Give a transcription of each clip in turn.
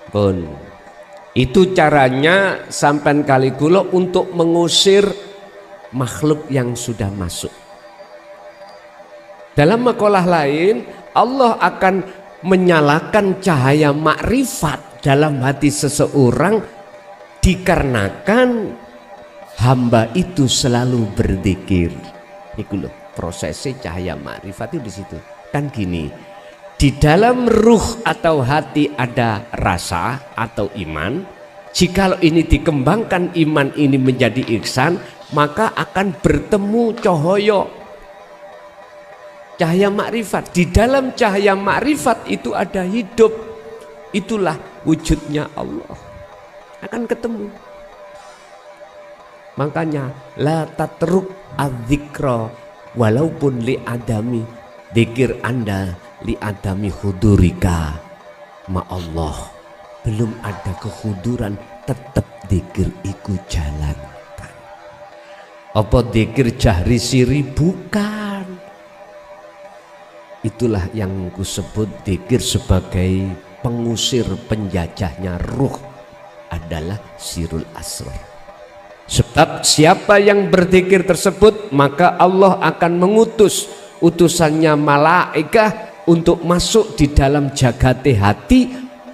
Pun itu caranya sampan kali kula untuk mengusir makhluk yang sudah masuk. Dalam makalah lain, Allah akan menyalakan cahaya makrifat dalam hati seseorang dikarenakan hamba itu selalu berzikir. Iku loh prosesnya cahaya makrifat itu di situ. Kan gini, di dalam ruh atau hati ada rasa atau iman. Jikalau ini dikembangkan iman ini menjadi ihsan, maka akan bertemu cahaya makrifat. Di dalam cahaya makrifat itu ada hidup. Itulah wujudnya Allah. Akan ketemu. Makanya la tatruk adzikra walaupun li adami, zikir Anda li adami hudurika ma Allah. Belum ada kehuduran, tetap zikir iku jalankan. Apa zikir jahri siri? Bukan. Itulah yang kusebut zikir sebagai pengusir penjajahnya ruh, adalah sirul asrar. Sebab siapa yang berzikir tersebut, maka Allah akan mengutus utusannya malaikah untuk masuk di dalam jagate hati,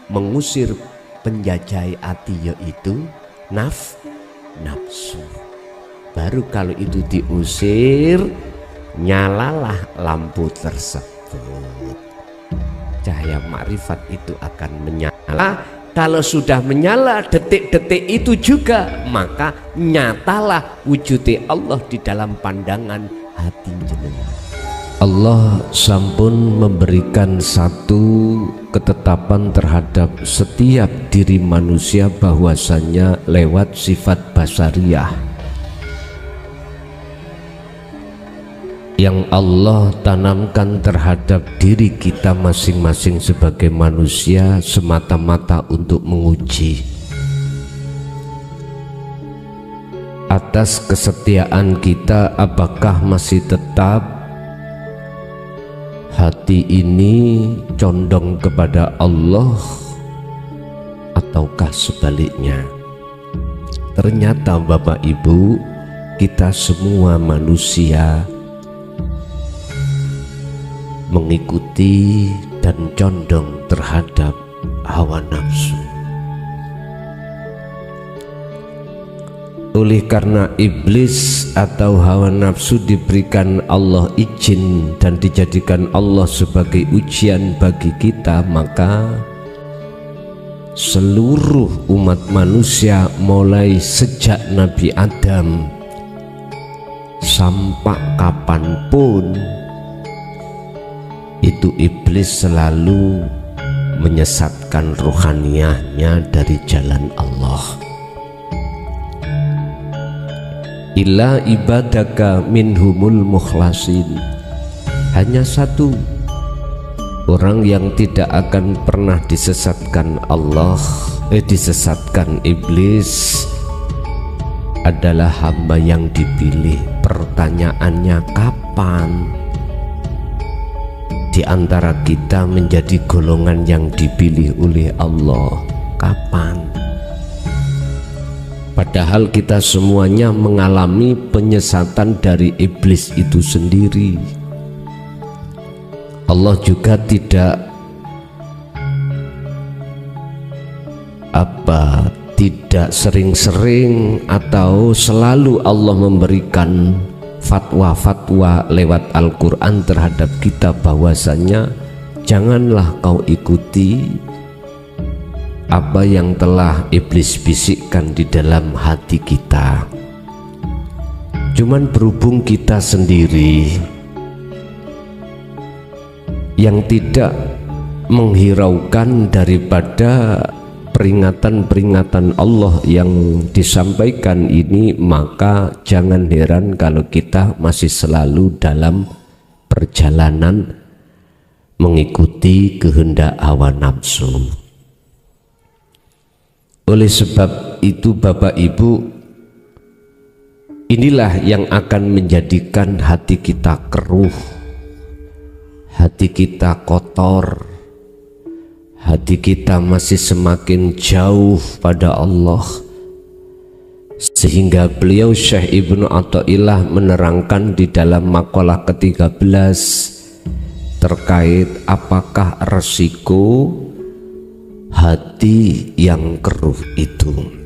mengusir penjajah hati, yaitu nafsu. Baru kalau itu diusir, nyalalah lampu tersebut. Cahaya makrifat itu akan menyala. Kalau sudah menyala detik-detik itu juga, maka nyatalah wujudnya Allah di dalam pandangan hati jenengan. Allah sampun memberikan satu ketetapan terhadap setiap diri manusia bahwasanya lewat sifat basariyah yang Allah tanamkan terhadap diri kita masing-masing sebagai manusia, semata-mata untuk menguji atas kesetiaan kita, apakah masih tetap hati ini condong kepada Allah ataukah sebaliknya. Ternyata Bapak Ibu, kita semua manusia mengikuti dan condong terhadap hawa nafsu. Oleh karena iblis atau hawa nafsu diberikan Allah izin dan dijadikan Allah sebagai ujian bagi kita, maka seluruh umat manusia mulai sejak Nabi Adam sampai kapanpun itu iblis selalu menyesatkan rohaniyahnya dari jalan Allah. Illa ibadaka minhumul mukhlasin, hanya satu orang yang tidak akan pernah disesatkan Allah, disesatkan iblis, adalah hamba yang dipilih. Pertanyaannya, kapan di antara kita menjadi golongan yang dipilih oleh Allah? Kapan? Padahal kita semuanya mengalami penyesatan dari iblis itu sendiri. Allah juga tidak sering-sering atau selalu Allah memberikan fatwa-fatwa lewat Al-Quran terhadap kita bahwasanya janganlah kau ikuti apa yang telah iblis bisikkan di dalam hati kita. Cuman berhubung kita sendiri yang tidak menghiraukan daripada peringatan-peringatan Allah yang disampaikan ini, maka jangan heran kalau kita masih selalu dalam perjalanan mengikuti kehendak hawa nafsu. Oleh sebab itu Bapak Ibu, inilah yang akan menjadikan hati kita keruh, hati kita kotor, hati kita masih semakin jauh pada Allah, sehingga beliau Syekh Ibnu Athaillah menerangkan di dalam makalah ke-13 terkait apakah resiko hati yang keruh itu.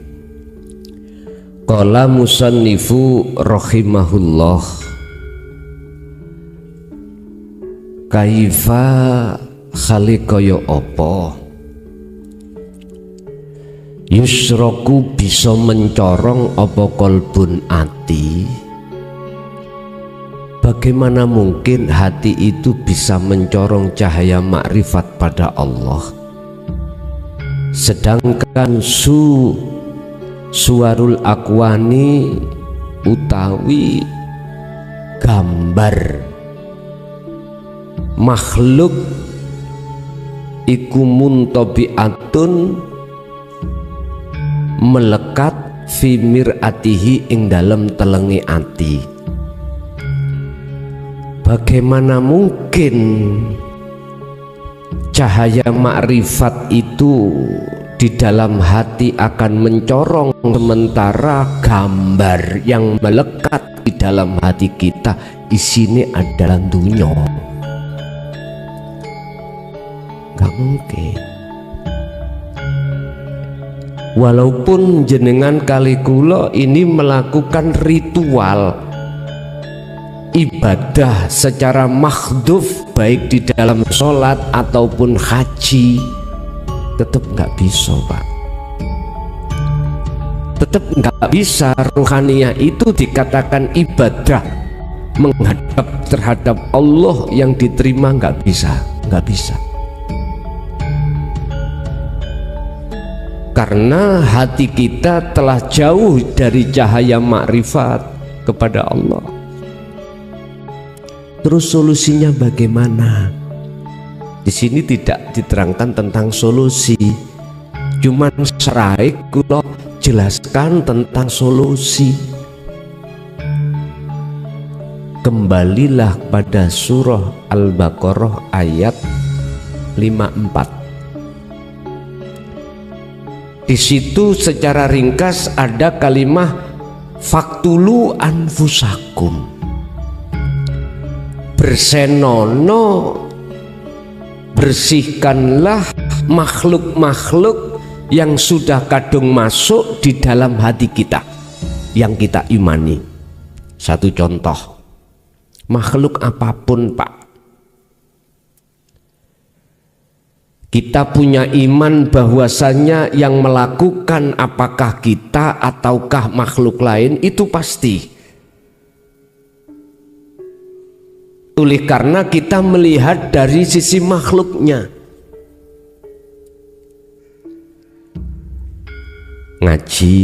Qala musannifu rahimahullah, kaifa khalikoyo opo yusroku bisa mencorong opo kolbun ati. Bagaimana mungkin hati itu bisa mencorong cahaya makrifat pada Allah, sedangkan suwarul akwani utawi gambar makhluk iku muntabi'atun melekat fi mir'atihi ing dalam telengi ati. Bagaimana mungkin cahaya makrifat itu di dalam hati akan mencorong, sementara gambar yang melekat di dalam hati kita isinya adalah dunya? Gak mungkin. Walaupun jenengan kali kula ini melakukan ritual ibadah secara makhduf, baik di dalam sholat ataupun haji, tetap nggak bisa, Pak. Tetap nggak bisa ruhaniyah itu dikatakan ibadah menghadap terhadap Allah yang diterima, nggak bisa. Karena hati kita telah jauh dari cahaya makrifat kepada Allah. Terus solusinya bagaimana? Di sini tidak diterangkan tentang solusi, cuman serai kula jelaskan tentang solusi. Kembalilah pada surah Al-Baqarah ayat 54. Di situ secara ringkas ada kalimat faktulu anfusakum, bersenono, bersihkanlah makhluk-makhluk yang sudah kadung masuk di dalam hati kita yang kita imani. Satu contoh, makhluk apapun, Pak, kita punya iman bahwasannya yang melakukan apakah kita ataukah makhluk lain itu pasti. Oleh karena kita melihat dari sisi makhluknya. Ngaji,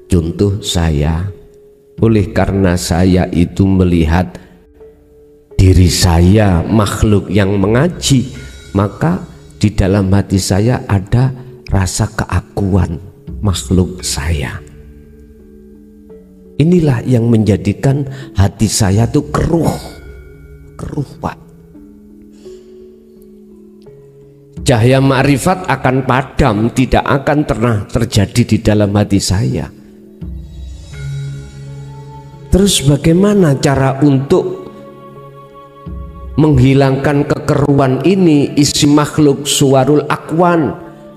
contoh saya, oleh karena saya itu melihat diri saya makhluk yang mengaji, maka di dalam hati saya ada rasa keakuan makhluk saya. Inilah yang menjadikan hati saya tuh keruh, Pak. Cahaya makrifat akan padam, tidak akan pernah terjadi di dalam hati saya. Terus bagaimana cara untuk menghilangkan kekeruan ini? Isi makhluk suwarul akwan,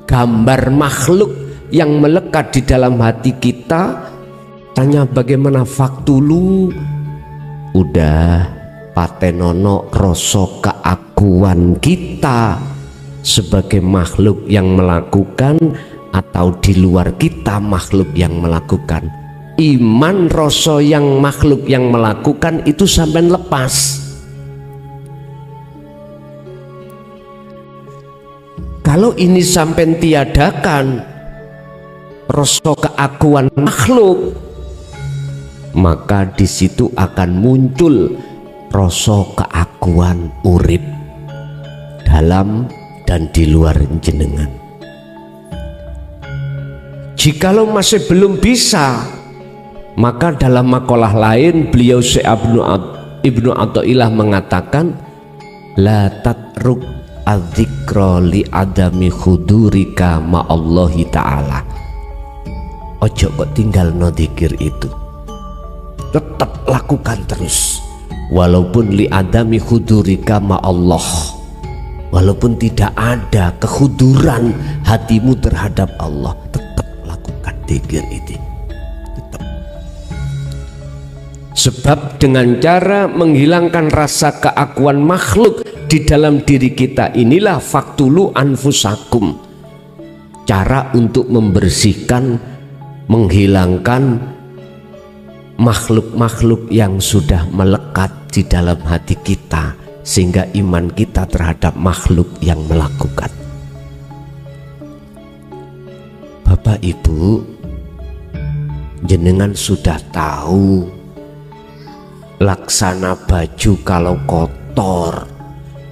gambar makhluk yang melekat di dalam hati kita. Tanya bagaimana? Faktulu, udah patenono rasa keakuan kita sebagai makhluk yang melakukan atau di luar kita makhluk yang melakukan. Iman rasa yang makhluk yang melakukan itu sampai lepas. Kalau ini sampai tiadakan rasa keakuan makhluk, maka di situ akan muncul rasa keakuan urip dalam dan di luar jenengan. Jikalau masih belum bisa, maka dalam makalah lain beliau Syekh Ibnu Athaillah mengatakan la tatruk adzikra li adami khudurika ma'allahi ta'ala. Ojo kok tinggal no dzikir itu, tetap lakukan terus walaupun li adami khudurika ma'allah, walaupun tidak ada kekhuduran hatimu terhadap Allah, tetap lakukan dzikir itu. Tetap. Sebab dengan cara menghilangkan rasa keakuan makhluk di dalam diri kita inilah faktulu anfusakum, cara untuk membersihkan, menghilangkan makhluk-makhluk yang sudah melekat di dalam hati kita, sehingga iman kita terhadap makhluk yang melakukan. Bapak Ibu, jenengan sudah tahu laksana baju kalau kotor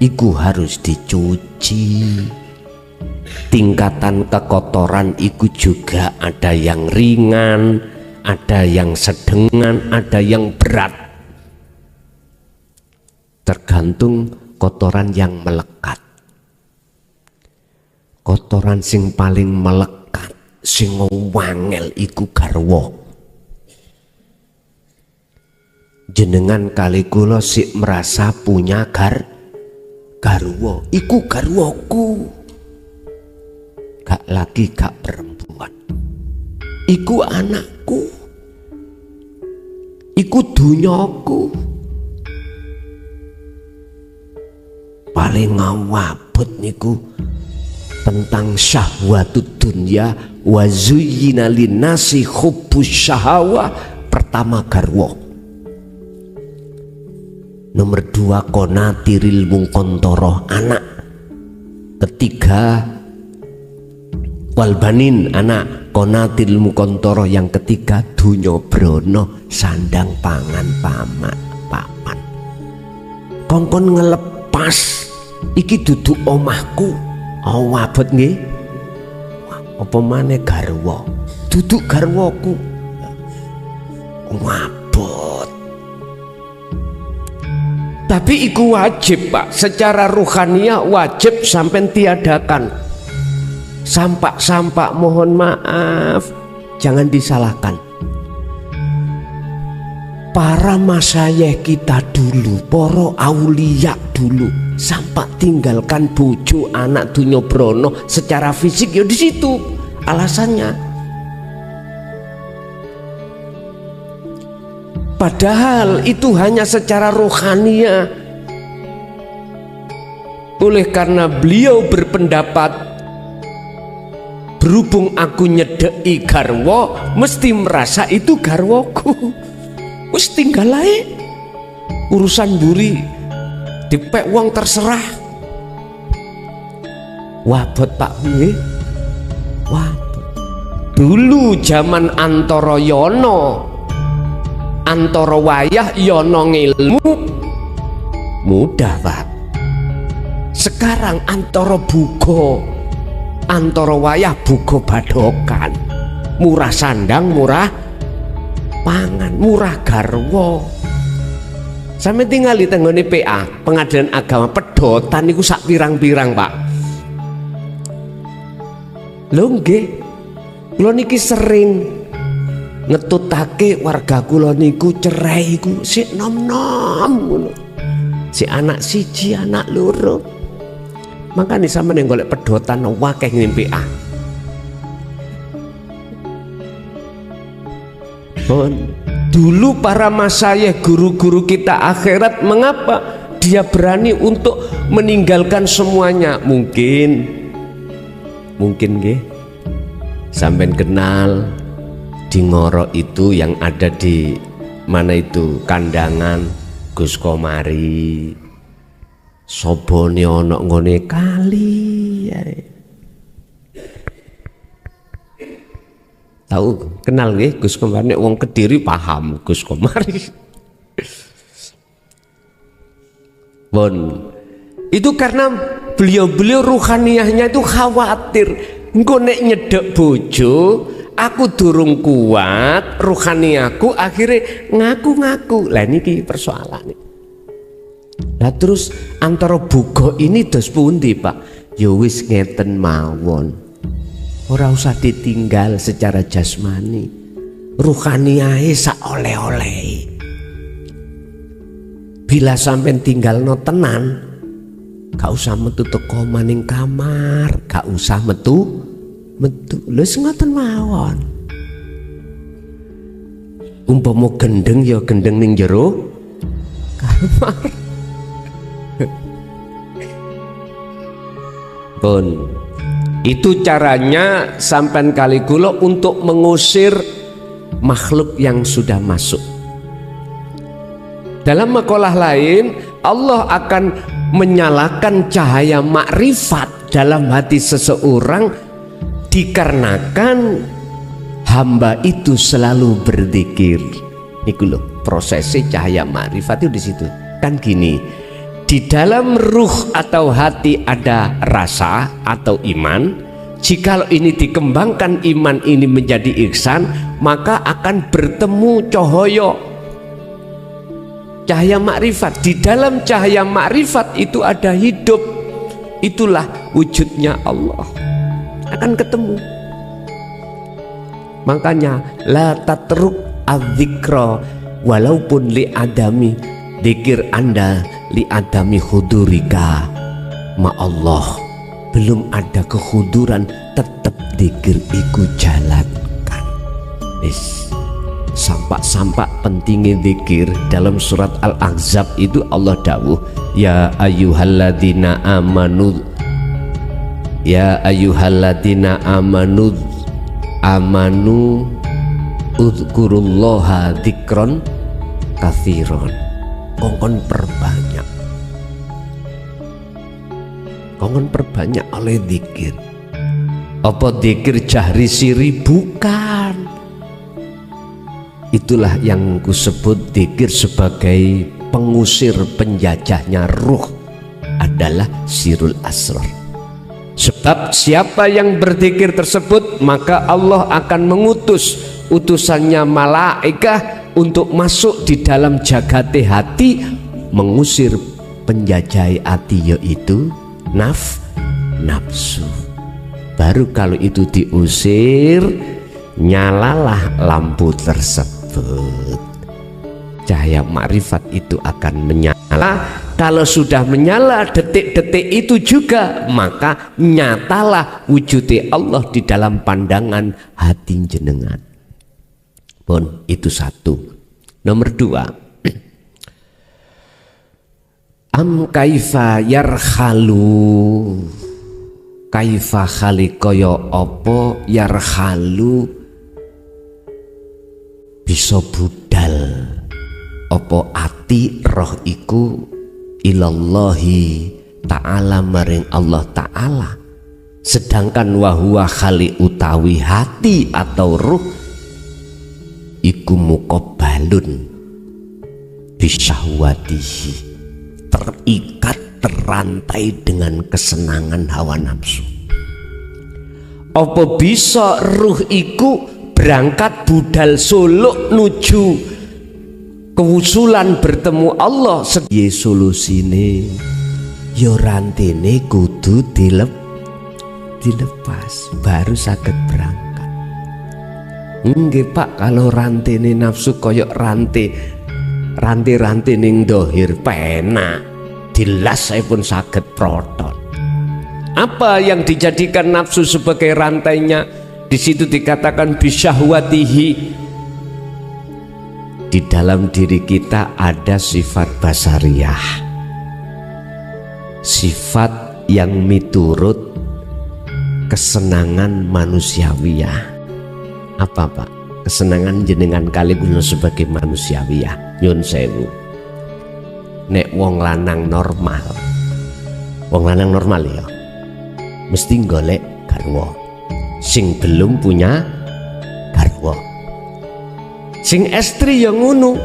iku harus dicuci. Tingkatan kekotoran itu juga ada yang ringan, ada yang sedengan, ada yang berat, tergantung kotoran yang melekat. Kotoran sing paling melekat, sing wangel iku garwa. Jenengan kali kula sik merasa punya garwa, iku garwaku. Gak lagi gak perempuan, iku anakku, iku dunyaku. Paling ngawabut niku tentang syahwatud dunya wa zuyyina linnasi hubbus syahawah. Pertama garwa, nomor 2 konatiril mungkontoroh, anak. Ketiga walbanin, anak. Konatil mukontoro yang ketiga dunyo brono, sandang pangan paman. Kongkon ngelepas iki duduk omahku, wabot nggih. Apa maneh garwa, duduk garwaku, wabot. Tapi iku wajib Pak, secara ruhaniah wajib sampai tiadakan. Sampak mohon maaf, jangan disalahkan. Para masyayikh kita dulu, para aulia dulu, sampak tinggalkan bojo anak dunya brono secara fisik ya di situ alasannya. Padahal itu hanya secara rohania. Oleh karena beliau berpendapat, berhubung aku nyedeki garwa, mesti merasa itu garwaku. Wis tinggal ae, urusan buri dipek wong terserah. Wabot Pak nggih. Wabot. Dulu zaman antara yono, antara wayah yono ngilmu, mudah Pak. Sekarang antara bugo, antara wayah bugo badokan, murah sandang, murah pangan, murah garwa. Sampe tinggal di tenggone PA, Pengadilan Agama, pedotan niku sak pirang-pirang Pak. Lho nggih, kula niki sering ngetutake warga kula niku cerai iku sik nom-nom ngono. Si anak siji, anak loro. Makanya sama yang golek pedotan wakeh ngimpi PA. Dulu para masyayikh, guru-guru kita akhirat, mengapa dia berani untuk meninggalkan semuanya? Mungkin nggih sampean kenal di Ngoro itu yang ada di mana itu Kandangan Gus Komari. Sobone ana ngone kali ya. Tahu kenal nggih Gus Komari, nek wong Kediri paham Gus Komari. Bon. Itu karena beliau ruhaniahnya itu khawatir engko nek nyedek bojo aku durung kuat ruhaniahku, akhirnya ngaku-ngaku. Lah niki persoalane. Nah terus antara buka ini dos pundi Pak? Ya wis ngeten mawon. Ora usah ditinggal secara jasmani. Ruhani ae sak oleh-oleh. Bila sampean tinggal no tenan, gak usah metu teko maning kamar, gak usah metu. Lha ngoten mawon. Umpama gendeng ya gendeng ning jero kamar. Pun itu caranya sampean kali kula untuk mengusir makhluk yang sudah masuk. Dalam makalah lain Allah akan menyalakan cahaya makrifat dalam hati seseorang dikarenakan hamba itu selalu berzikir. Niku lho prosesnya cahaya makrifat itu di situ. Kan gini, di dalam ruh atau hati ada rasa atau iman. Jikalau ini dikembangkan iman ini menjadi ihsan, maka akan bertemu cahaya makrifat. Di dalam cahaya makrifat itu ada hidup. Itulah wujudnya Allah. Akan ketemu. Makanya la tatruk adzikra walaupun li adami, zikir Anda li adami hudurika ma Allah, belum ada kehuduran tetap zikir iku jalankan. Sampak-sampak pentingnya zikir. Dalam surat Al-Ahzab itu Allah dawuh, ya ayyuhalladzina amanu, ya ayyuhalladzina amanu uzkurullaha dzikron katsiron. Kongkon perbanyak oleh zikir. Apa zikir jahri siri? Bukan. Itulah yang kusebut zikir sebagai pengusir penjajahnya ruh, adalah sirul asrar. Sebab siapa yang berzikir tersebut, maka Allah akan mengutus utusannya malaikah untuk masuk di dalam jagate hati, mengusir penjajah hati, yaitu nafsu. Baru kalau itu diusir, nyalalah lampu tersebut. Cahaya makrifat itu akan menyala. Kalau sudah menyala detik-detik itu juga, maka nyatalah wujudnya Allah di dalam pandangan hati jenengan. Pun itu satu. Nomor dua, am kaifa yarhalu, kaifa khalikoyo opo yarhalu bisa budal opo ati roh iku ilallahi ta'ala maring Allah ta'ala, sedangkan wahuwa khali utawi hati atau ruh iku muqabbalun bisyahwatihi, terikat terantai dengan kesenangan hawa nafsu. Apa bisa ruh iku berangkat budal suluk nuju kewusulan bertemu Allah? Sebagai solusine ya rantene kudu dilepas baru saged berangkat. Nggih Pak, kalau rantene nafsu koyok rantai ning dohir penak dilas saya pun saged proton. Apa yang dijadikan nafsu sebagai rantainya? Di situ dikatakan bisyahwatihi. Di dalam diri kita ada sifat basariyah, sifat yang miturut kesenangan manusiawiyah. Apa Pak? Kesenangan jenengan kali guna sebagai manusiawiyah. Nyun sewu, nek wong lanang normal ya mesti golek garwa. Sing belum punya garwa, sing estri yang ngono,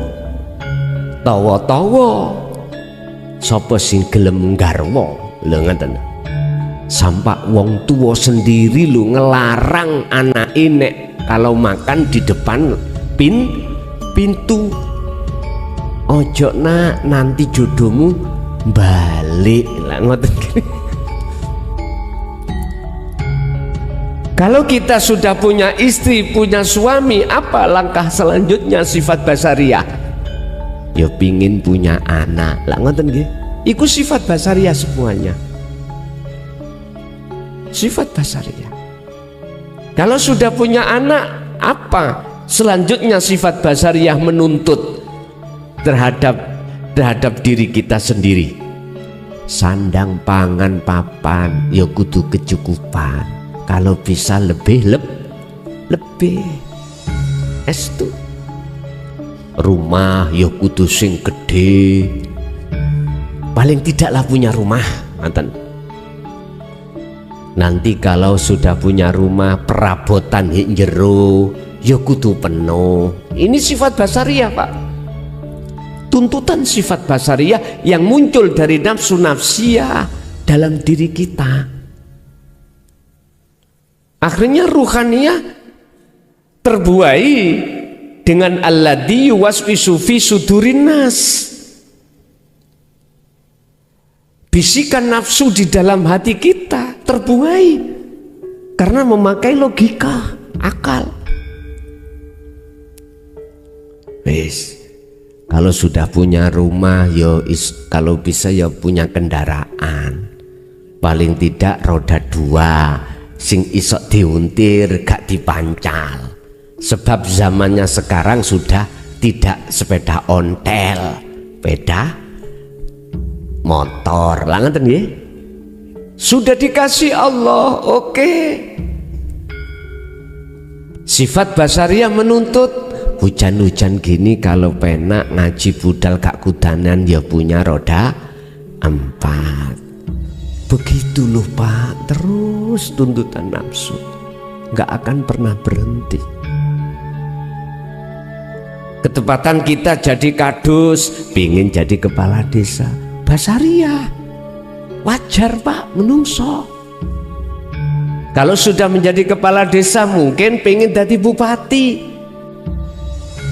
tawa-tawa sapa sing gelem garwa. Lho ngoten. Sampak wong tua sendiri lu ngelarang anake nek kalau makan di depan pintu. Ojo nak, nanti jodohmu balik lah ngoten. Kalau kita sudah punya istri, punya suami, apa langkah selanjutnya sifat basariah? Ya pingin punya anak lah ngoten nggih. Iku sifat basariah semuanya. Sifat basariah. Kalau sudah punya anak, apa selanjutnya sifat basariah menuntut terhadap diri kita sendiri? Sandang pangan papan ya kudu kecukupan. Kalau bisa lebih estu. Rumah ya kudu sing gede. Paling tidaklah punya rumah, mantan. Nanti kalau sudah punya rumah, perabotan jero ya kudu penuh. Ini sifat basariah, Pak. Tuntutan sifat basariah yang muncul dari nafsu nafsiyah dalam diri kita. Akhirnya ruhaniyah terbuai dengan alladzi yuwaswisu fi sudurin nas. Bisikan nafsu di dalam hati kita terbuai karena memakai logika, akal. Wis, kalau sudah punya rumah, kalau bisa ya punya kendaraan. Paling tidak roda 2, sing isok diuntir, gak dipancal. Sebab zamannya sekarang sudah tidak sepeda ontel, sepeda motor lah ngoten nggih. Sudah dikasih Allah, oke. Sifat basariah menuntut hujan-hujan gini kalau penak ngaji budal gak kudanan ya punya roda 4. Begitu loh Pak, terus tuntutan nafsu gak akan pernah berhenti. Ketepatan kita jadi kadus, pingin jadi kepala desa, basariah, wajar Pak, menungso. Kalau sudah menjadi kepala desa mungkin pingin jadi bupati.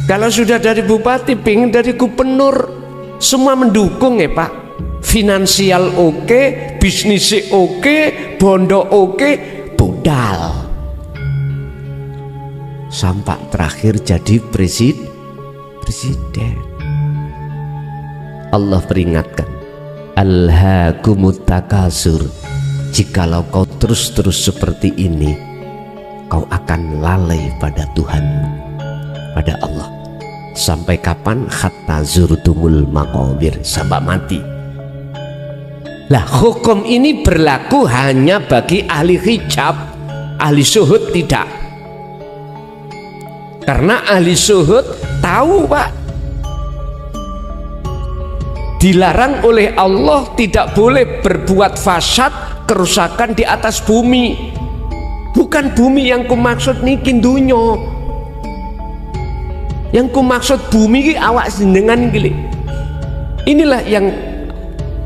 Kalau sudah dari bupati pingin dari gubernur. Semua mendukung ya Pak. Finansial oke, bisnisnya oke, bondo oke, budal. Sampai terakhir jadi presiden. Allah peringatkan, alhaakumut takasur, jikalau kau terus-terus seperti ini, kau akan lalai pada Tuhan, pada Allah. Sampai kapan? Hatta zurtumul maqabir, sampai mati. Lah hukum ini berlaku hanya bagi ahli hijab, ahli syuhud tidak. Karena ahli syuhud tahu Pak, dilarang oleh Allah tidak boleh berbuat fasad, kerusakan di atas bumi. Bukan bumi yang kumaksud niki dunyo. Yang kumaksud bumi ki awak jenengan gili. Inilah yang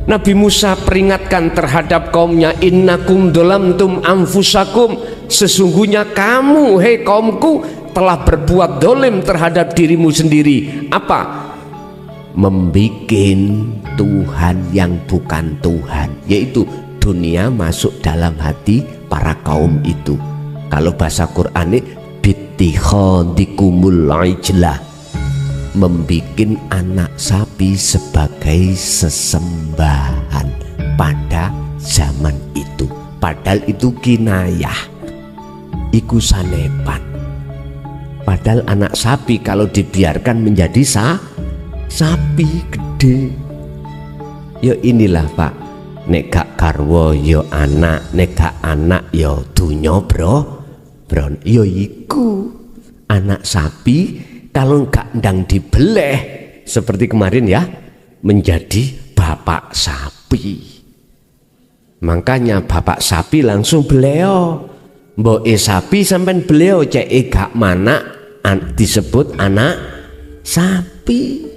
Nabi Musa peringatkan terhadap kaumnya, innakum dolamtum anfusakum, sesungguhnya kamu hei kaumku telah berbuat dolim terhadap dirimu sendiri. Apa? Membikin Tuhan yang bukan Tuhan, yaitu dunia masuk dalam hati para kaum itu. Kalau bahasa Qur'an bittikhadikumul ijlah, membikin anak sapi sebagai sesembahan pada zaman itu. Padahal itu kinayah, iku sanepan. Padahal anak sapi kalau dibiarkan menjadi sapi gede. Ya inilah Pak, nek gak garwa ya anak, nek gak anak ya dunya bro. Ya iku anak sapi kalau gak ndang dibeleh seperti kemarin ya, menjadi bapak sapi. Makanya bapak sapi langsung beleo, mboke sapi sampai beleo, cek gak mana disebut anak sapi.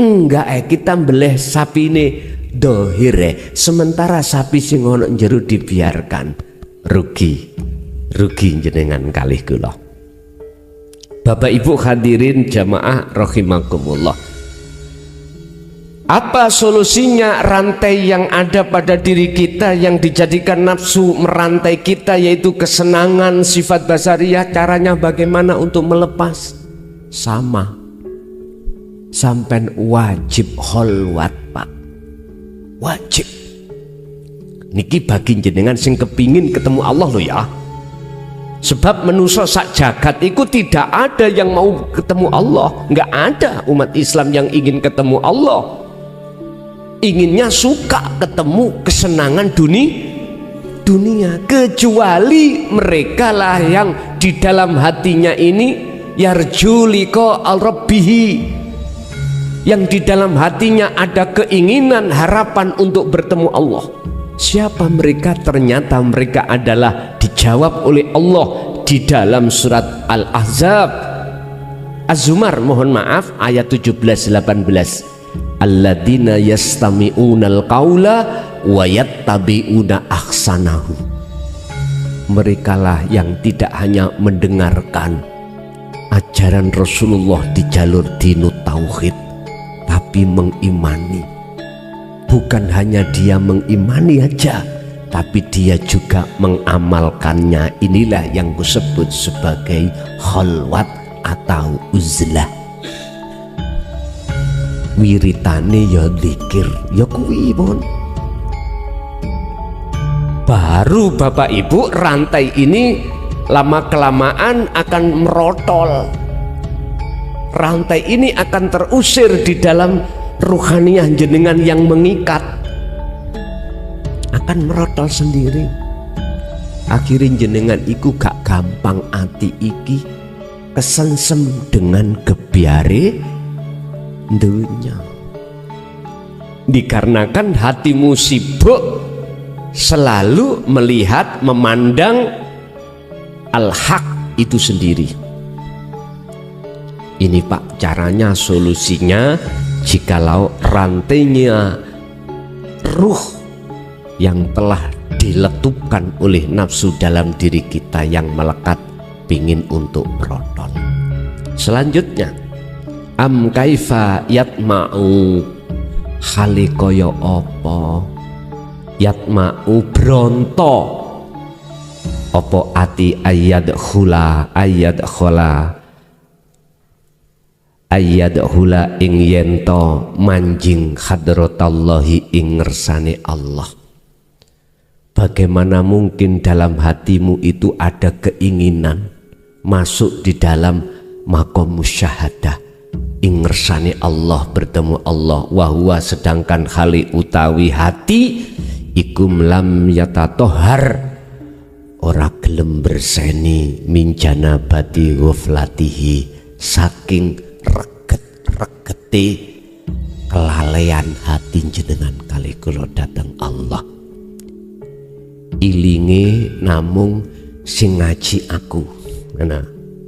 Enggak kita beleh sapi ini dohire, sementara sapi sing ono njero dibiarkan, rugi jenengan kalih kula. Bapak Ibu hadirin jamaah rahimakumullah. Apa solusinya rantai yang ada pada diri kita yang dijadikan nafsu merantai kita, yaitu kesenangan sifat basariyah? Caranya bagaimana untuk melepas? Sama, sampai wajib kholwat Pak, wajib. Niki bagi jenengan sing kepingin ketemu Allah loh ya. Sebab manusia sak jagat itu tidak ada yang mau ketemu Allah. Nggak ada umat Islam yang ingin ketemu Allah. Inginnya suka ketemu kesenangan dunia, kecuali mereka lah yang di dalam hatinya ini yarju liqa al-rabbihi, yang di dalam hatinya ada keinginan, harapan untuk bertemu Allah. Siapa mereka? Ternyata mereka adalah dijawab oleh Allah di dalam surat Al-Ahzab, Az-Zumar, mohon maaf, ayat 17-18. Alladzina yastami'unal qaula wa yattabi'una ahsanahu. Merekalah yang tidak hanya mendengarkan ajaran Rasulullah di jalur dinut tauhid, tapi mengimani. Bukan hanya dia mengimani aja, tapi dia juga mengamalkannya. Inilah yang disebut sebagai khalwat atau uzlah. Wiritane ya dzikir ya kuwi pun. Baru Bapak Ibu rantai ini lama kelamaan akan merotol. Rantai ini akan terusir di dalam ruhaniyah jenengan yang mengikat, akan merotol sendiri. Akhirnya jenengan iku gak gampang ati iki kesensem dengan gebyare dunia, dikarenakan hatimu sibuk selalu melihat, memandang al-haq itu sendiri. Ini Pak caranya, solusinya, jikalau rantainya ruh yang telah diletupkan oleh nafsu dalam diri kita yang melekat pingin untuk berotol. Selanjutnya, am kaifa yatma'u, halikoyo opo yatma'u bronto opo ati ayat hula ing yento manjing hadratallahi ing ngersane Allah. Bagaimana mungkin dalam hatimu itu ada keinginan masuk di dalam maqam musyahadah ing ngersane Allah, bertemu Allah, wahwa sedangkan hali utawi hati ikum lam yatatohar, ora gelem berseni minjana bati ghaflatihi, saking reget-regete kelalaian hati jenengan kali kula dateng Allah. Ilinge namung sing ngaji aku. Nah,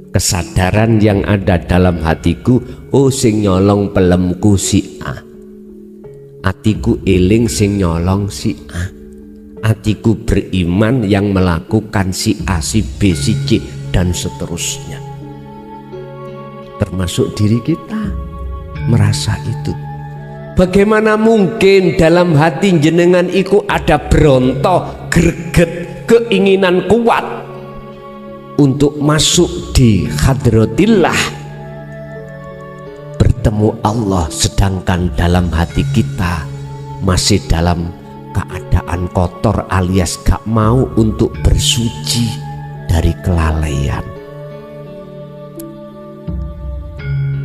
kesadaran yang ada dalam hatiku, oh sing nyolong pelemku si A, atiku eling sing nyolong si A, atiku beriman yang melakukan si A, si B, si C, dan seterusnya. Termasuk diri kita merasa itu. Bagaimana mungkin dalam hati jenengan iku ada berontok, greget, keinginan kuat untuk masuk di hadratillah, bertemu Allah, sedangkan dalam hati kita masih dalam keadaan kotor alias gak mau untuk bersuci dari kelalaian.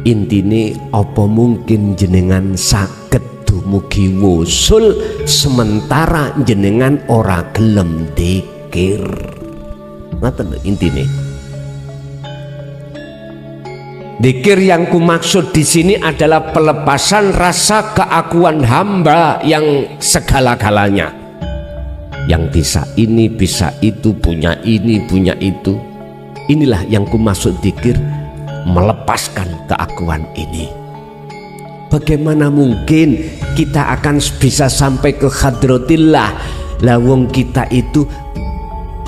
Intine apa mungkin jenengan saged dumugi wusul sementara jenengan ora gelem dzikir. Ngoten intine. Dzikir yang kumaksud di sini adalah pelepasan rasa keakuan hamba yang segala-galanya, yang bisa ini, bisa itu, punya ini, punya itu. Inilah yang kumaksud dzikir, melepaskan keakuan ini. Bagaimana mungkin kita akan bisa sampai ke hadratillah lawang kita itu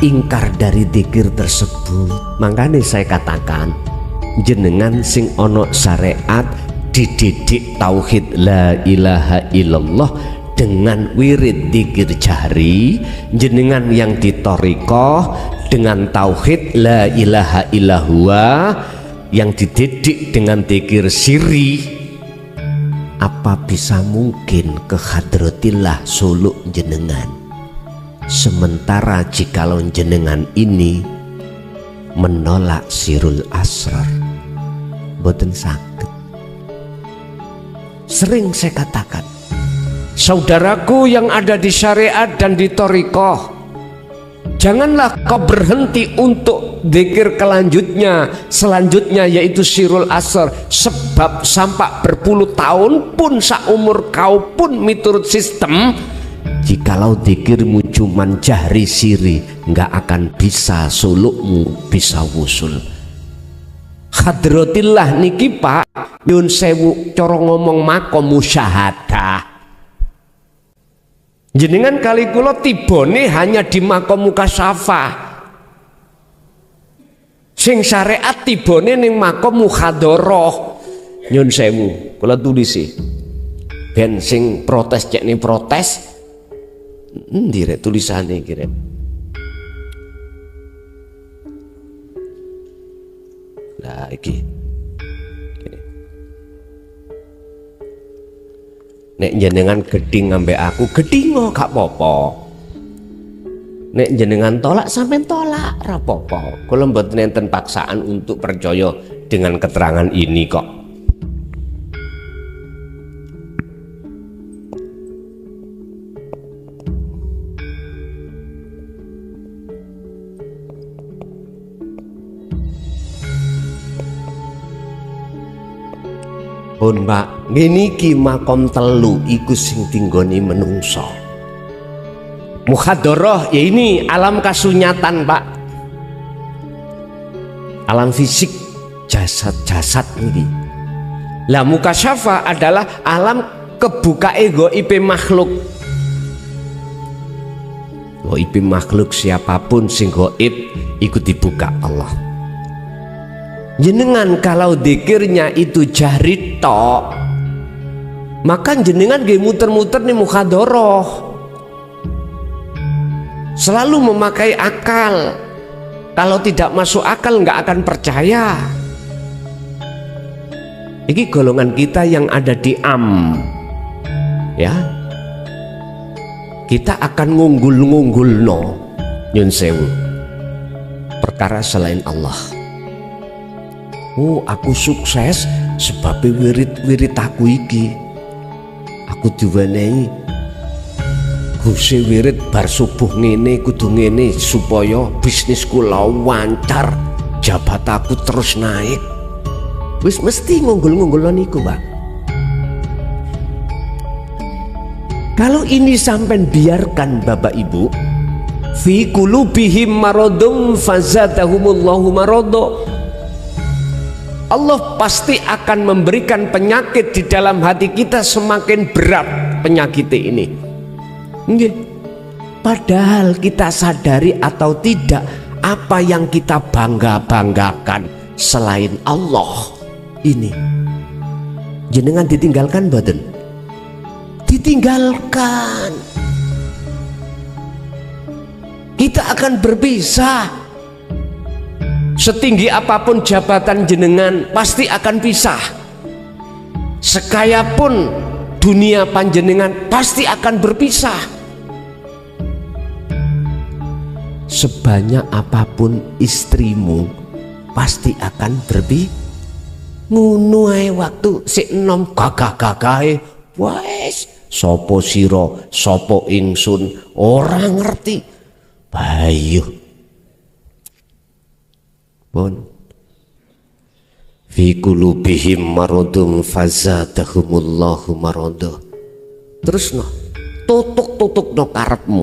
ingkar dari dzikir tersebut? Makanya saya katakan jenengan sing ono syariat dididik tauhid la ilaha illallah dengan wirid dzikir jahri, jenengan yang ditorikoh dengan tauhid la ilaha illahua yang dididik dengan dzikir sirri. Apa bisa mungkin ke hadratillah suluk jenengan, sementara jikalau jenengan ini menolak sirul asrar? Boten saged. Sering saya katakan, saudaraku yang ada di syariat dan di thariqah, janganlah kau berhenti untuk dzikir selanjutnya yaitu sirul asr, sebab sampai berpuluh tahun pun saumur kau pun miturut sistem, jikalau dzikirmu cuman jahri siri, nggak akan bisa sulukmu bisa wusul. Hadratillah niki Pak nyun sewu cara ngomong makom musyahadah. Jenengan kali kula tibone hanya di makom mukasyafah, sing syariat tibone ning makom muhadharah. Nyun sewu kula tulisi ben sing protes cek ning protes endi rek tulisane iki rek. Nah iki nek jenengan geding ngambek aku gedingo gak popo, nek jenengan tolak sampean tolak ra popo. Kula mboten enten paksaan untuk percaya dengan keterangan ini kok. Pun Pak, ngene iki makom telu iku sing tinggoni menungso. Muhadharah ya ini alam kasunyatan Pak, alam fisik jasad-jasad ini. Lah mukasyafah adalah alam kebukae gaib makhluk. Gaib makhluk siapapun sing gaib iku dibuka Allah. Jenengan kalau dzikirnya itu jahri tok, maka jenengan ge muter-muter nih muhadharah, selalu memakai akal. Kalau tidak masuk akal nggak akan percaya. Ini golongan kita yang ada di ya, kita akan ngunggul no nyun sewu perkara selain Allah. Oh, aku sukses sebab wirid aku iki. Aku diwenehi Gusti wirid bar subuh ngene kudu ngene supaya bisnisku lancar, jabatanku terus naik. Wis mesti ngunggul-ngunggulon niku, Pak. Kalau ini sampai biarkan Bapak Ibu, fi qulubihim maradun fazadahumullahu marada, Allah pasti akan memberikan penyakit di dalam hati kita, semakin berat penyakit ini. Nggih. Padahal kita sadari atau tidak, apa yang kita bangga-banggakan selain Allah ini, jenengan ditinggalkan badan, ditinggalkan. Kita akan berpisah. Setinggi apapun jabatan jenengan pasti akan pisah. Sekaya pun dunia panjenengan pasti akan berpisah. Sebanyak apapun istrimu pasti akan berpisah. Ngono ae waktu sik enom gagah-gagahe wes sapa sira sapa ingsun ora ngerti. Bayu pun fi qulubihim maradun fazadahumullahu marada. Terus no tutuk no karepmu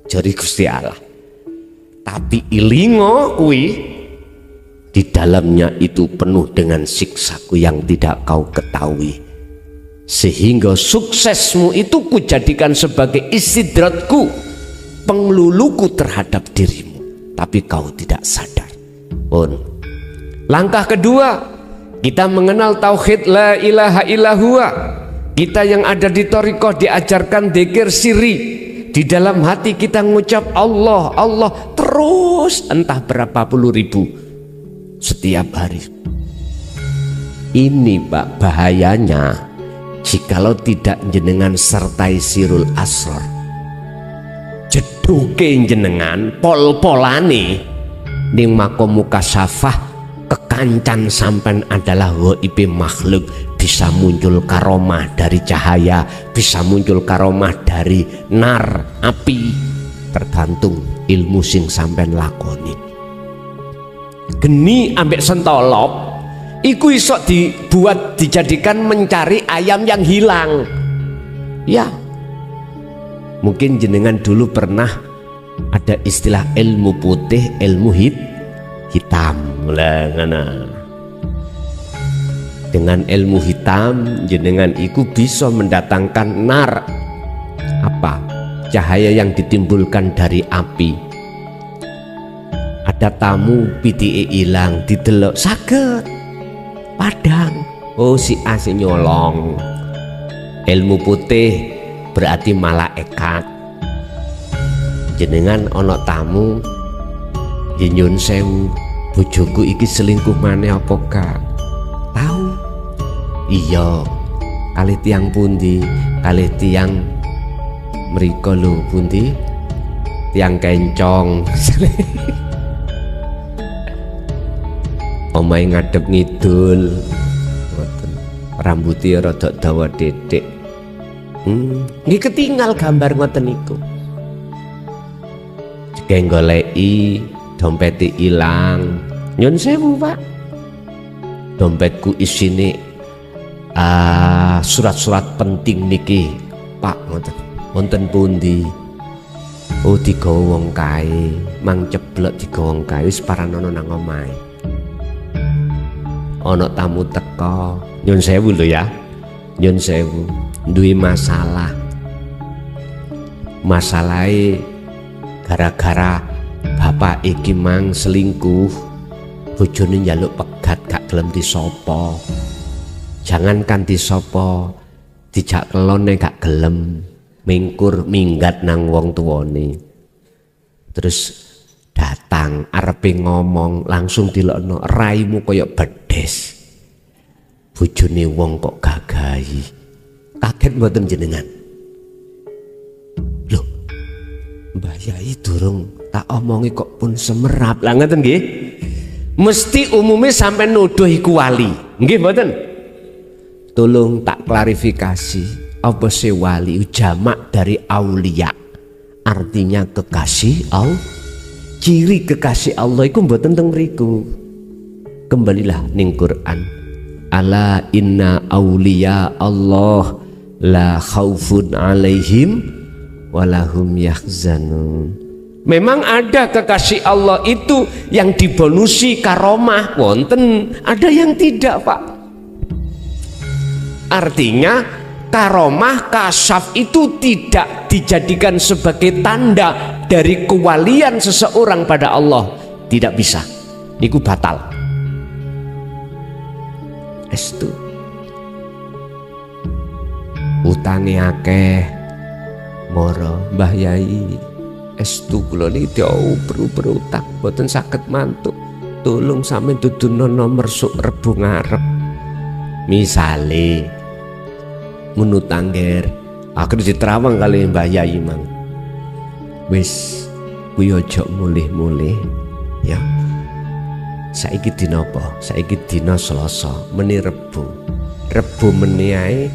jari Gusti Allah, tapi ilingo kuwi di dalamnya itu penuh dengan siksaku yang tidak kau ketahui, sehingga suksesmu itu kujadikan sebagai istidratku, pengluluku terhadap dirimu, tapi kau tidak sadar. Pun langkah kedua, Kita mengenal tauhid la ilaha illallah. Kita yang ada di thariqah diajarkan dzikir sirri. Di dalam hati kita mengucap Allah, Allah terus entah berapa puluh ribu setiap hari. Ini Pak bahayanya jikalau tidak jenengan sertai sirul asrar. Jeduke jenengan pol-polane ning makom mukasyafah kekancan sampean adalah ghaib makhluk, bisa muncul karomah dari cahaya, bisa muncul karomah dari nar api, tergantung ilmu sing sampean lakoni. Geni ambek sentolop iku iso dibuat dijadikan mencari ayam yang hilang. Ya, mungkin jenengan dulu pernah ada istilah ilmu putih, ilmu hitam lah ngana. Dengan ilmu hitam jenengan iku bisa mendatangkan nar, apa? Cahaya yang ditimbulkan dari api. Ada tamu pitike ilang didelok saged padang. Oh si A si nyolong. Ilmu putih berarti malaikat. Jenengan ono tamu nyun sewu, bojoku iki selingkuh maneh apa gak? Tahu? Iya. Kalih tiang pundi? Kalih tiang mriko lho pundi? Tiang kencong. Omahe ngadep ngidul. Ngoten. Rambutnya rada dawa dedek. Nggih ketinggal gambar ngoten niku. Jek goleki dompete ilang. Nyun sewu, Pak. Dompetku isine surat-surat penting niki, Pak, ngoten. Wonten pundi? Oh digawa wong kae, mang ceblok digawa wong kae wis paranono nang omahe. Ana tamu teka, nyun sewu lho ya. Nyun sewu, duwe masalah. Masalahe gara-gara bapak iki mang selingkuh, bojone njaluk pegat gak gelem disopo. Jangankan disopo, dijak kelone gak gelem, mingkur minggat nang wong tuwane. Terus datang arepe ngomong langsung dilokno, raimu kaya bedes. Bojone wong kok gagahi. Kaget mboten jenengan? Loh, Mbah Yai durung tak omongi kok pun semerap. Lah ngeten nggih. Mesti umumnya sampai nuduh iku wali. Nggih mboten? Tolong tak klarifikasi. Apa sih wali? Jamak dari aulia. Artinya kekasih Allah. Ciri kekasih Allah iku mboten teng mriku. Kembalilah ning Quran. Ala inna aulia Allah la khaufun alaihim walahum yahzanun. Memang ada kekasih Allah itu yang dibonusi karomah, wonten ada yang tidak, Pak. Artinya karomah kasyaf itu tidak dijadikan sebagai tanda dari kewalian seseorang pada Allah, tidak bisa. Niku batal. Estu utange akeh moro Mbah Yai. Estu kula niki berutang boten saged mantuk. Tolong sampeyan dudono nomor suk Rebo ngarep. Misale menut angger akhir diterawang kali Mbah Yai mang. Wis kuwi aja mulih-mulih ya. Saiki dina apa? Saiki dina Selasa, meni Rebo. Rebo meni ae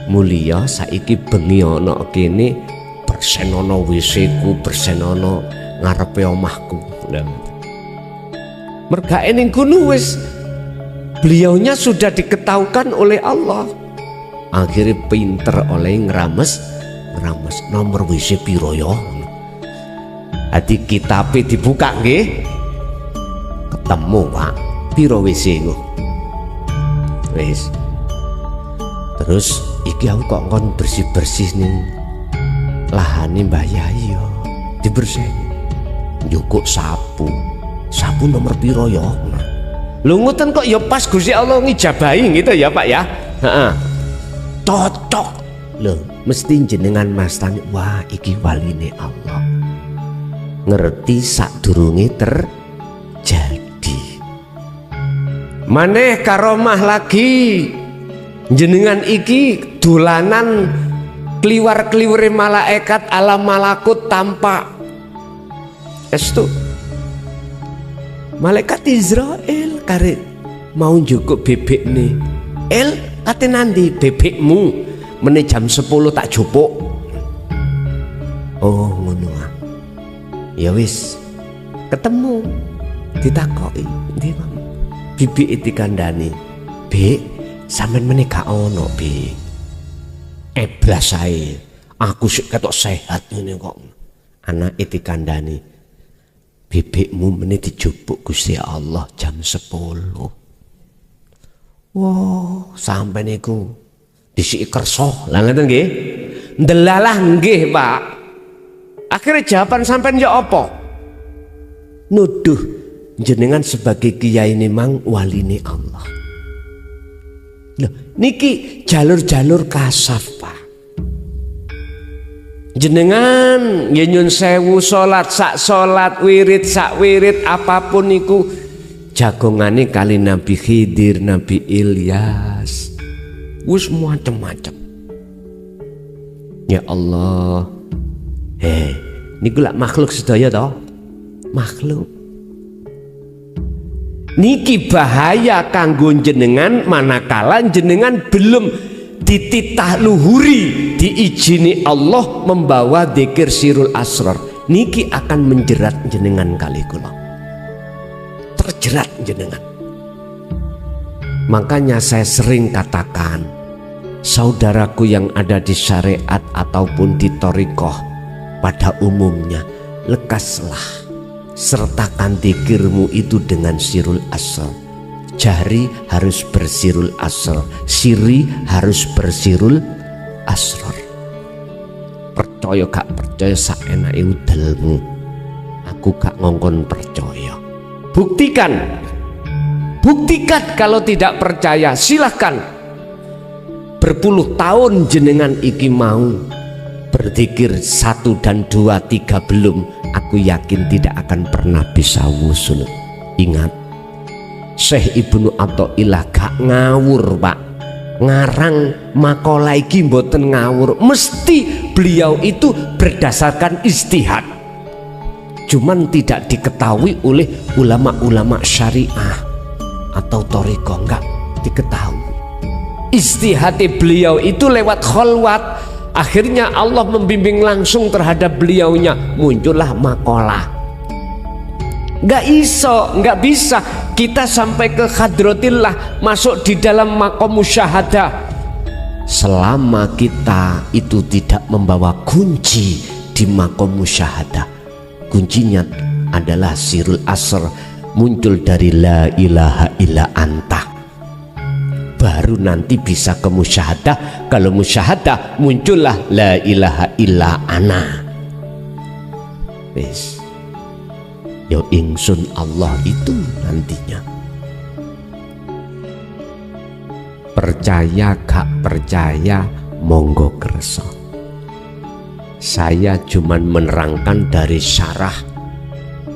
mulia, saiki bengi ana kene bersenono WC-ku, bersenono ngarepe omahku. Lah. Mergae ning kono wis beliaunya sudah diketahukan oleh Allah. Akhirnya pinter oleh ngerames nomor WC piro ya. Adi kitabe dibuka nggih. Ketemu, Pak. Piro WC ku? Wis. Terus iki aku kok kon bersih-bersih ning lahane Mbah Yai yo. Dibersihne. Njukuk sapu. Sapu nomor piro ya? Lungutan kok ya pas Gusti Allah ngijabahi gitu ya Pak ya. Cocok loh, mesti jenengan mastani wah iki waline Allah, ngerti sadurunge terjadi. Maneh karomah lagi jenengan iki dolanan kliwar-kliwure malaikat alam malakut tampak estu malaikat Israel kare mau njukuk bebek nih kate nanti bebekmu meneh jam 10 tak jupuk. Oh ngono ah. Ya wis ketemu ditakoki ndi Mam bibik dikandani Bek sampean meneh gak ono Bek eblas ae aku sik ketok sehat ngene kok. Anak dikandani bebekmu meneh dijupuk Gusti Allah jam 10. Wow, sampai niku disiki kersa. Lah ngeten nggih. Ndelalah nggih, Pak. Akhirnya jawaban sampean ya apa? Nuduh jenengan sebagai kiai ini mang waline Allah. Loh, niki jalur-jalur kasaf, Pak. Jenengan ya nyun sewu salat sak salat, wirid sak wirid apapun niku jagongane kali Nabi Khidir, Nabi Ilyas, wis macam-macam. Ya Allah, niku lak makhluk sedaya toh, makhluk. Niki bahaya kanggo jenengan manakala jenengan belum dititah luhuri diizini Allah membawa dzikir sirul asrar. Niki akan menjerat jenengan kali kula. Terjerat jenengan. Makanya saya sering katakan, saudaraku yang ada di syariat ataupun di thariqah pada umumnya, lekaslah sertakan dzikirmu itu dengan sirul asrar. Jari harus bersirul asrar, siri harus bersirul asrar. Percaya gak percaya saenake udelmu, aku gak ngongkon percaya. Buktikan kalau tidak percaya silahkan. Berpuluh tahun jenengan iki mau berzikir 1 dan 2 3 belum, aku yakin tidak akan pernah bisa wusul. Ingat, Syekh Ibnu Athaillah gak ngawur Pak, ngarang makalah iki mboten ngawur, mesti beliau itu berdasarkan ijtihad. Cuman tidak diketahui oleh ulama-ulama syariah atau thariqah, enggak diketahui. Ijtihad beliau itu lewat khalwat, akhirnya Allah membimbing langsung terhadap beliaunya, muncullah makalah. Enggak bisa kita sampai ke hadratillah, masuk di dalam maqam musyahadah selama kita itu tidak membawa kunci di maqam musyahadah. Kuncinya adalah sirul asr, muncul dari la ilaha illa anta. Baru nanti bisa ke musyahadah. Kalau musyahadah muncullah la ilaha illa ana. Wis, yo ingsun Allah itu nantinya. Percaya gak percaya monggo kersa. Saya cuman menerangkan dari syarah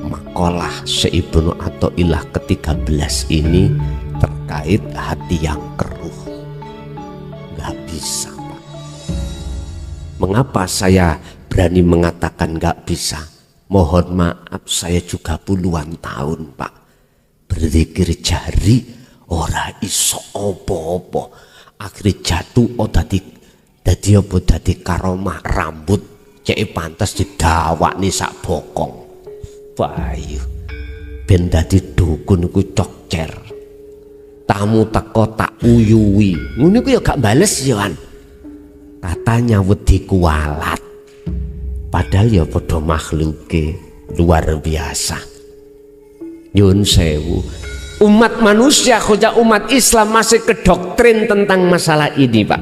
makalah Syekh Ibnu Athaillah ke-13 ini terkait hati yang keruh. Gak bisa Pak. Mengapa saya berani mengatakan gak bisa? Mohon maaf, saya juga puluhan tahun Pak berzikir jari ora iso opo-opo, akhirnya jatuh dadi apa dadi karomah rambut cek pantas didawakni sak bokong. Bayu ben dadi dukun ku cokcer, tamu teko tak uyuwi ngono ku ya gak bales ya kan, katanya wedi kualat, padahal ya padha makhluke luar biasa. Nyun sewu, umat manusia khususnya umat Islam masih kedoktrin tentang masalah ini Pak,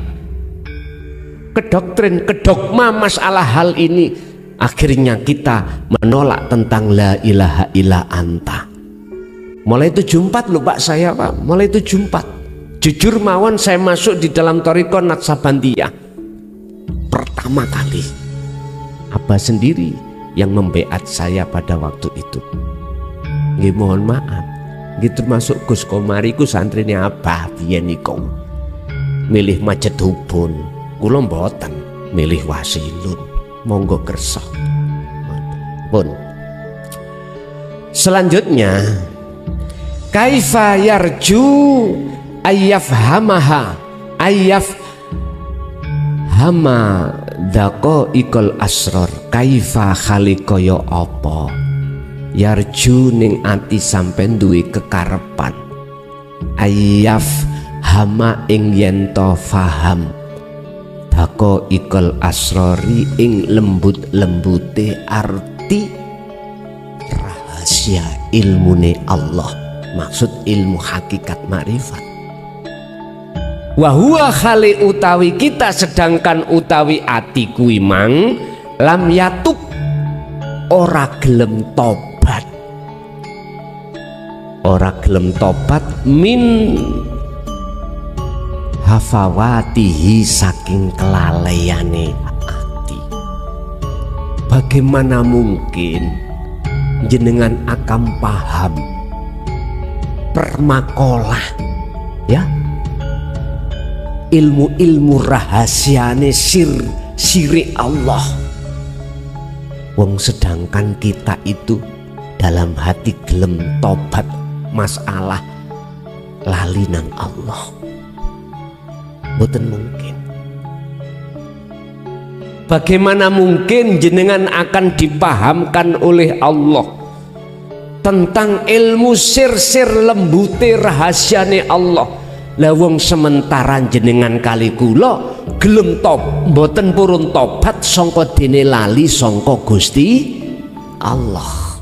kedogma masalah hal ini. Akhirnya kita menolak tentang la ilaha illa anta. Mulai 74 loh Pak, saya Pak, mulai 74. Jujur mawon saya masuk di dalam Thariqah Naksabandiyah pertama kali. Abah sendiri yang membeat saya pada waktu itu. Nggih mohon maaf, nggih termasuk Gus Komari ku santrine Abah biyen niku. Milih Majid Hubun, kula mboten milih Wasilun. Monggo kersa. Pun. Selanjutnya kaifa yarju ayyafhamaha ayyafhama daqaiqul asrar. Kaifa khalikoyo apa yarju ning ati sampean duwe kekarepan ayyafhama ing yen to faham daqaiqul asrari ing lembut-lembute arti rahasia ilmune Allah, maksud ilmu hakikat makrifat. Wahuwa khali utawi kita, sedangkan utawi ati kuwi mang lam yatub ora gelem tobat, ora gelem tobat min hafawatihi saking kelalaiane ati. Bagaimana mungkin jenengan akan paham permakolah ya, ilmu-ilmu rahasiane siri Allah, wong sedangkan kita itu dalam hati gelem tobat masalah lali nang Allah. Boten mungkin. Bagaimana mungkin jenengan akan dipahamkan oleh Allah tentang ilmu sir-sir lembute rahasiane Allah, lawang sementara jenengan kali kula gelem boten purun tobat sangka dene lali sangka Gusti Allah.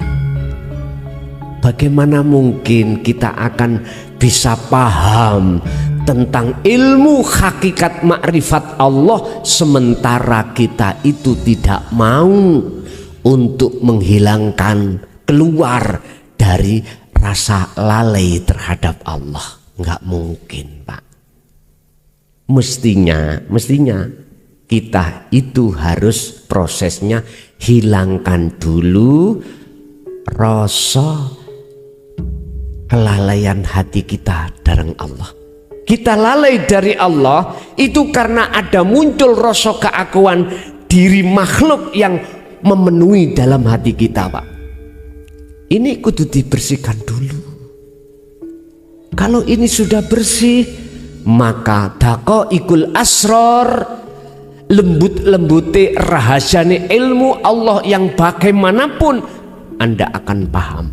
Bagaimana mungkin kita akan bisa paham tentang ilmu hakikat makrifat Allah sementara kita itu tidak mau untuk menghilangkan keluar dari rasa lalai terhadap Allah? Nggak mungkin Pak. Mestinya kita itu harus prosesnya hilangkan dulu rasa kelalaian hati kita dari Allah. Kita lalai dari Allah itu karena ada muncul rasa keakuan diri makhluk yang memenuhi dalam hati kita Pak. Ini kudu dibersihkan dulu. Kalau ini sudah bersih, maka daqaiqul asrar, lembut-lembute rahasiane ilmu Allah yang bagaimanapun Anda akan paham.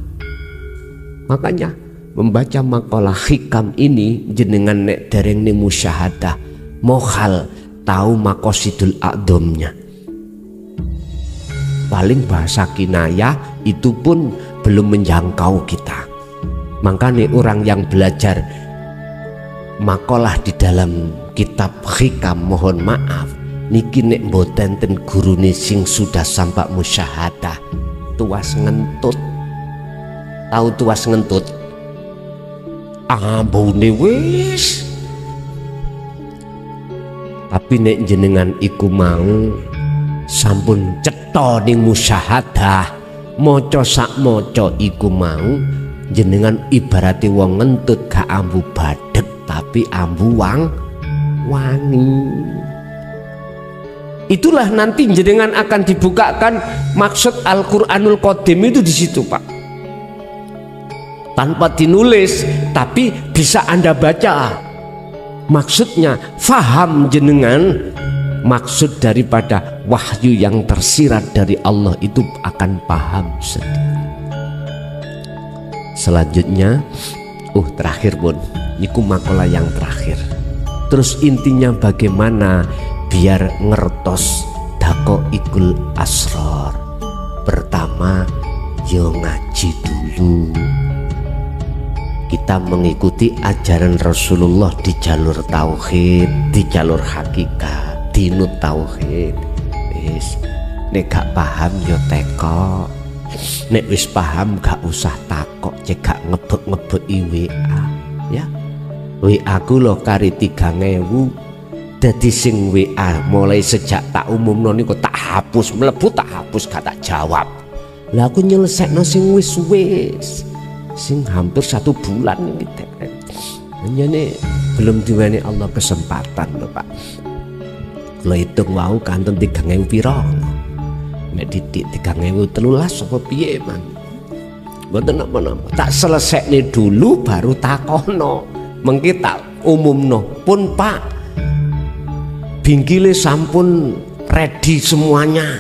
Makanya membaca makalah hikam ini jenengan nek dereng ni musyahadah mohal tahu makosidul a'dhamnya. Paling bahasa kinayah itu pun belum menjangkau kita. Makanya orang yang belajar makalah di dalam kitab hikam, mohon maaf niki nek mboten ten gurune sing sudah sampai musyahadah tuas ngentut. Tahu tuas ngentut? Ambune wis. Tapi nek jenengan iku mau sampun cetha ning musyahadah, maca sak maca iku mau, jenengan ibarate wong ngentut gak ambu badhek tapi ambu wangi. Itulah nanti jenengan akan dibukakan maksud Al-Qur'anul Qadim itu di situ Pak. Tanpa dinulis tapi bisa Anda baca. Maksudnya faham jenengan maksud daripada wahyu yang tersirat dari Allah itu akan paham sendiri. Selanjutnya terakhir pun iku makalah yang terakhir. Terus intinya bagaimana biar ngertos daqaiqul asrar. Pertama yo ngaji dulu. Kita mengikuti ajaran Rasulullah di jalur tauhid, di jalur hakikat, dinut tauhid. Wis nek gak paham yo teko nek wis paham gak usah takok, cek gak ngebek-ngebeki WA ya. WA ku lho kari 3.000. Dadi sing WA mulai sejak tak umumno niku tak hapus, mlebu tak hapus gak tak jawab. Lah aku nyelesekno sing wis-wis sing hampir 1 bulan iki tek. Nyene belum diweni Allah kesempatan lho Pak. Kula hitung wau kanten 3.000 pira. Nek didik 3.013 apa piye man. Mboten napa-napa. Tak selesekne dulu baru takono. Mengki tak umumno pun Pak. Bingkile sampun ready semuanya.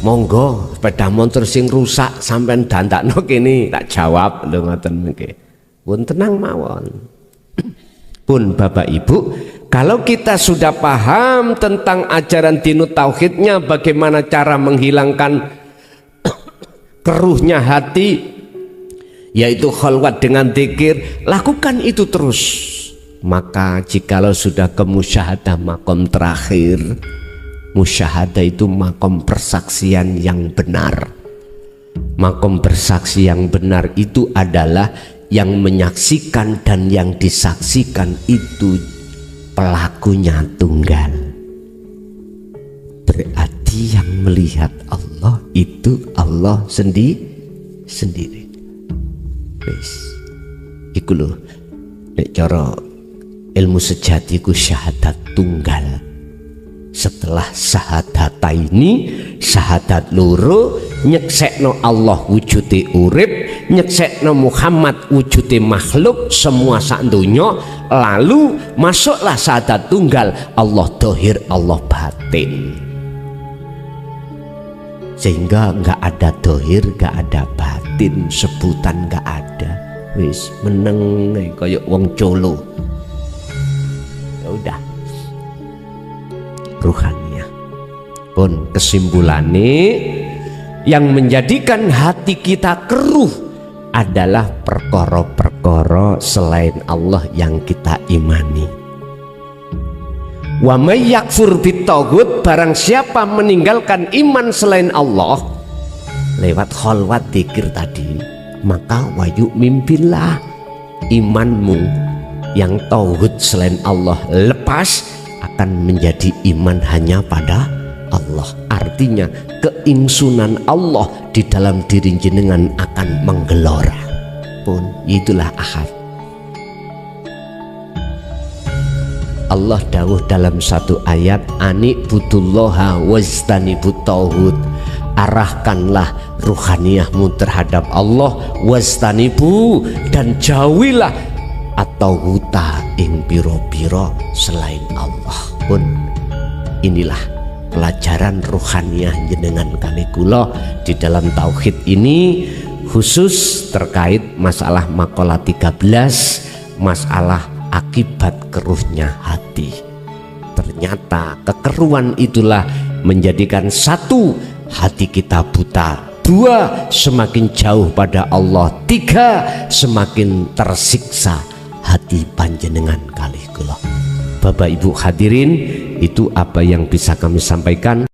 Monggo sepeda motor sing rusak sampean dandakno kene tak jawab lho ngoten mengki. Pun tenang mawon. Pun Bapak Ibu, kalau kita sudah paham tentang ajaran dinut tauhidnya, bagaimana cara menghilangkan keruhnya hati, yaitu khalwat dengan dzikir, lakukan itu terus. Maka jikalau sudah ke musyahadah makom terakhir, musyahadah itu makom persaksian yang benar. Makom bersaksi yang benar itu adalah yang menyaksikan dan yang disaksikan itu pelakunya tunggal. Berarti yang melihat Allah itu Allah sendiri. Wis iku lho nek cara ilmu sejati ku syahadat tunggal. Setelah syahadata ini, syahadat loro, nyeksekno Allah wujude urip, nyeksekno Muhammad wujude makhluk semua sak donya, lalu masuklah syahadat tunggal, Allah dohir Allah batin. Sehingga enggak ada dohir, enggak ada batin, sebutan enggak ada. Wis meneng kayak wong colo. Ya udah. Ruhaniyah pun kesimpulannya yang menjadikan hati kita keruh adalah perkara-perkara selain Allah yang kita imani. Wa may yakfur bitaghut, barang siapa meninggalkan iman selain Allah lewat khalwat dzikir tadi, maka wayu mimpilah imanmu yang tauhid selain Allah lepas akan menjadi iman hanya pada Allah. Artinya keingsunan Allah di dalam diri jenengan akan menggelora. Pun itulah ahad. Allah dawuh dalam satu ayat, ani butullaha wastanibut tauhid. Arahkanlah ruhaniyahmu terhadap Allah, wastanibu, dan jauhilah atau huta ing piro-piro selain Allah. Pun inilah pelajaran ruhaniyah jenengan kali kula di dalam tauhid ini, khusus terkait masalah maqalah 13, masalah akibat keruhnya hati. Ternyata kekeruhan itulah menjadikan satu, hati kita buta, dua, semakin jauh pada Allah, tiga, semakin tersiksa hati panjenengan kali kula. Bapak Ibu hadirin, itu apa yang bisa kami sampaikan.